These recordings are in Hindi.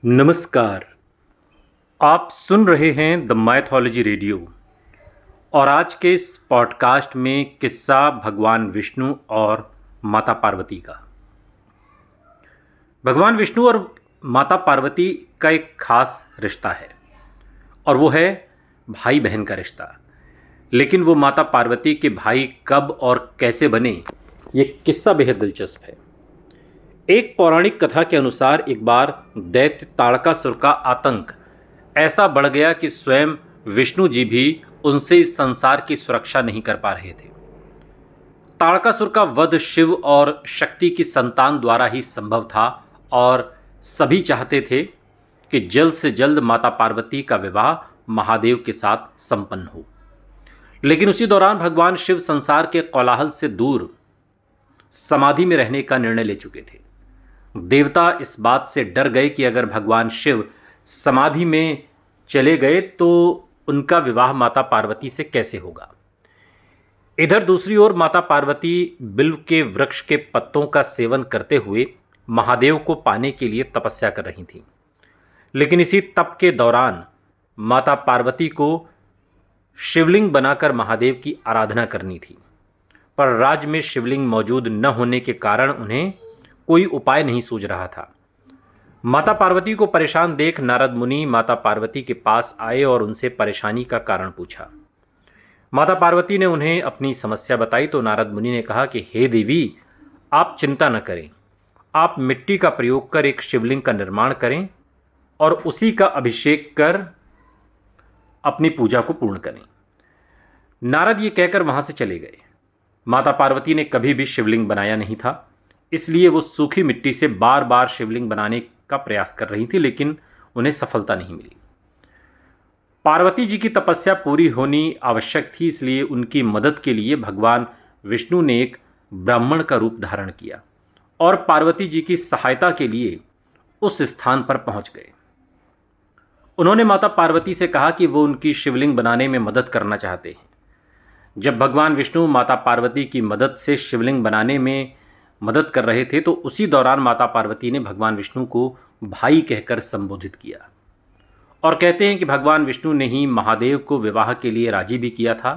नमस्कार। आप सुन रहे हैं द माइथोलॉजी रेडियो और आज के इस पॉडकास्ट में किस्सा भगवान विष्णु और माता पार्वती का। भगवान विष्णु और माता पार्वती का एक खास रिश्ता है और वो है भाई बहन का रिश्ता। लेकिन वो माता पार्वती के भाई कब और कैसे बने, ये किस्सा बेहद दिलचस्प है। एक पौराणिक कथा के अनुसार एक बार दैत्य ताड़कासुर का आतंक ऐसा बढ़ गया कि स्वयं विष्णु जी भी उनसे इस संसार की सुरक्षा नहीं कर पा रहे थे। ताड़कासुर का वध शिव और शक्ति की संतान द्वारा ही संभव था और सभी चाहते थे कि जल्द से जल्द माता पार्वती का विवाह महादेव के साथ संपन्न हो। लेकिन उसी दौरान भगवान शिव संसार के कोलाहल से दूर समाधि में रहने का निर्णय ले चुके थे। देवता इस बात से डर गए कि अगर भगवान शिव समाधि में चले गए तो उनका विवाह माता पार्वती से कैसे होगा। इधर दूसरी ओर माता पार्वती बिल्व के वृक्ष के पत्तों का सेवन करते हुए महादेव को पाने के लिए तपस्या कर रही थीं। लेकिन इसी तप के दौरान माता पार्वती को शिवलिंग बनाकर महादेव की आराधना करनी थी, पर राज्य में शिवलिंग मौजूद न होने के कारण उन्हें कोई उपाय नहीं सूझ रहा था। माता पार्वती को परेशान देख नारद मुनि माता पार्वती के पास आए और उनसे परेशानी का कारण पूछा। माता पार्वती ने उन्हें अपनी समस्या बताई तो नारद मुनि ने कहा कि हे देवी, आप चिंता न करें, आप मिट्टी का प्रयोग कर एक शिवलिंग का निर्माण करें और उसी का अभिषेक कर अपनी पूजा को पूर्ण करें। नारद ये कहकर वहां से चले गए। माता पार्वती ने कभी भी शिवलिंग बनाया नहीं था, इसलिए वो सूखी मिट्टी से बार बार शिवलिंग बनाने का प्रयास कर रही थी, लेकिन उन्हें सफलता नहीं मिली। पार्वती जी की तपस्या पूरी होनी आवश्यक थी, इसलिए उनकी मदद के लिए भगवान विष्णु ने एक ब्राह्मण का रूप धारण किया और पार्वती जी की सहायता के लिए उस स्थान पर पहुंच गए। उन्होंने माता पार्वती से कहा कि वो उनकी शिवलिंग बनाने में मदद करना चाहते हैं। जब भगवान विष्णु माता पार्वती की मदद से शिवलिंग बनाने में मदद कर रहे थे तो उसी दौरान माता पार्वती ने भगवान विष्णु को भाई कहकर संबोधित किया और कहते हैं कि भगवान विष्णु ने ही महादेव को विवाह के लिए राजी भी किया था।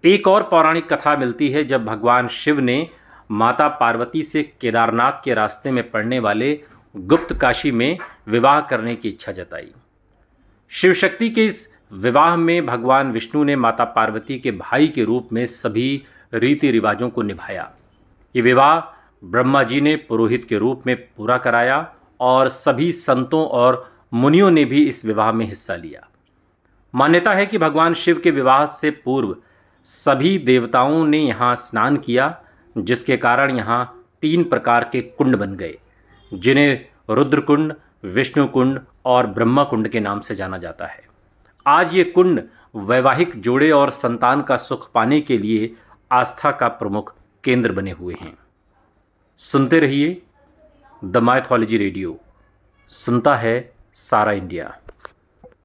एक और पौराणिक कथा मिलती है जब भगवान शिव ने माता पार्वती से केदारनाथ के रास्ते में पड़ने वाले गुप्त काशी में विवाह करने की इच्छा जताई। शिव शक्ति के इस विवाह में भगवान विष्णु ने माता पार्वती के भाई के रूप में सभी रीति रिवाजों को निभाया। ये विवाह ब्रह्मा जी ने पुरोहित के रूप में पूरा कराया और सभी संतों और मुनियों ने भी इस विवाह में हिस्सा लिया। मान्यता है कि भगवान शिव के विवाह से पूर्व सभी देवताओं ने यहाँ स्नान किया, जिसके कारण यहाँ 3 प्रकार के कुंड बन गए, जिन्हें रुद्र कुंड, विष्णु कुंड और ब्रह्मा कुंड के नाम से जाना जाता है। आज ये कुंड वैवाहिक जोड़े और संतान का सुख पाने के लिए आस्था का प्रमुख केंद्र बने हुए हैं। सुनते रहिए द माइथोलॉजी रेडियो, सुनता है सारा इंडिया।